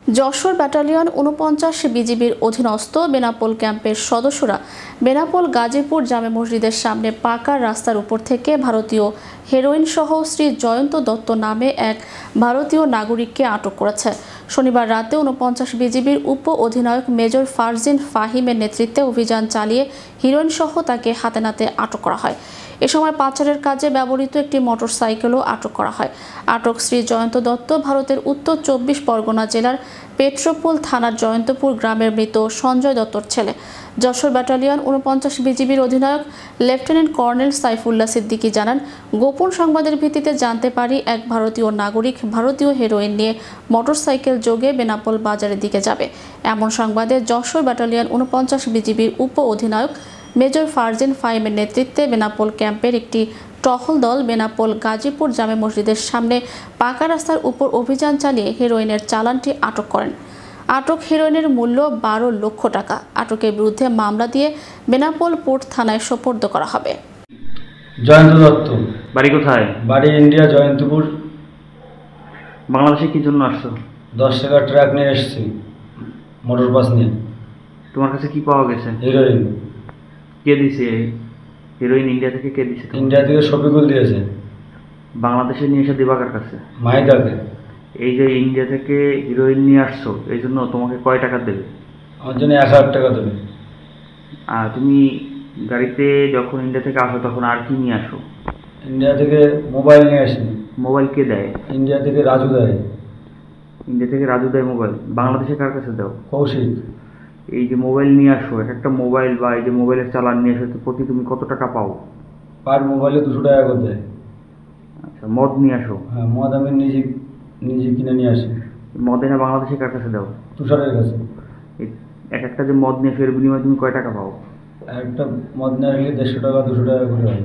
Jessore battalion ৪৯ বিজিবির অধীনস্থ বেনাপোল ক্যাম্পের সদস্যরা বেনাপোল গাজীপুর জামে মসজিদের সামনে পাকা রাস্তার উপর থেকে ভারতীয় হেরোইন সহ শ্রী জয়ন্ত দত্ত নামে এক ভারতীয় নাগরিককে আটক করেছে। শনিবার রাতে ৪৯ বিজিবির উপ অধিনায়ক মেজর ফারজিন ফাহিমের নেতৃত্বে অভিযান চালিয়ে হিরোইন সহ তাকে হাতে নাতে আটক করা হয়। এ সময় পাচারের কাজে ব্যবহৃত একটি মোটরসাইকেলও আটক করা হয়। আটক শ্রী জয়ন্ত দত্ত ভারতের উত্তর ২৪ পরগনা জেলার পেট্রোপোল থানার জয়ন্তপুর গ্রামের মৃত সঞ্জয় দত্তর ছেলে। যশোর ব্যাটালিয়ন ৪৯ বিজিবির অধিনায়ক লেফটেন্যান্ট কর্নেল সাইফুল্লাহ সিদ্দিকী জানান, গোপন সংবাদের ভিত্তিতে জানতে পারি এক ভারতীয় নাগরিক ভারতীয় হেরোইন নিয়ে মোটরসাইকেল যোগে বেনাপোল বাজারের দিকে যাবে। এমন সংবাদে যশোর ব্যাটালিয়ন ৪৯ বিজিবির উপ অধিনায়ক মেজর ফারজিন ফাহিমের নেতৃত্বে বেনাপোল ক্যাম্পের একটি টহল দল বেনাপোল গাজীপুর জামে মসজিদের সামনে পাকা রাস্তার উপর অভিযান চালিয়ে হেরোইনের চালানটি আটক করেন। আটক হেরোইনের মূল্য ১২ লক্ষ টাকা। আটকের বিরুদ্ধে মামলা দিয়ে বেনাপোল পোর্ট থানায় সোপর্দ করা হবে। জয়ন্ত দত্ত। বাড়ি কোথায়? বাড়ি ইন্ডিয়া, জয়ন্তপুর। বাংলাদেশে কি জন্য আসছো? 10 টাকার ট্রাক নিয়ে এসেছি, মোটর বাস নিয়ে। তোমার কাছে কি পাওয়া গেছে? হিরোইন। কে দিছে হিরোইন? ইন্ডিয়া থেকে কে দিছে? ইন্ডিয়া থেকে শফিকুল দিয়েছে। বাংলাদেশে নিয়ে এসে দিবা কার কাছে? মাহিদাকে। এই যে ইন্ডিয়া থেকে হিরোইন নিয়ে আসছো, এই জন্য তোমাকে কয় টাকা দেবে? আমার জন্য 1000 টাকা দেবে। আর তুমি গাড়িতে যখন ইন্ডিয়া থেকে আসো তখন আর কি নিয়ে আসো? ইন্ডিয়া থেকে মোবাইল নিয়ে আসি। মোবাইল কে দেয়? ইন্ডিয়া থেকে রাজু দেয়। ইন্ডিয়া থেকে রাজু দেয় মোবাইল। বাংলাদেশে কার কাছে দাও? কৌশিক। এই যে মোবাইল নিয়ে আসো, এক একটা মোবাইল বা এই যে মোবাইলের চালান নিয়ে আসো, প্রতি তুমি কত টাকা পাও? পার মোবাইলে 200 টাকা করে দেয়। আচ্ছা, মদ নিয়ে আসো? হ্যাঁ, মদ আমি নিজে কিনে নিয়ে আসি। মদ এনে বাংলাদেশে কার কাছে দাও? তুষারের কাছে। এক একটা যে মদ নিয়ে আসো, এর বিনিময়ে তুমি কয় টাকা পাও? একটা মদ নিয়ে আসলে 150 টাকা 200 টাকা করে হয়।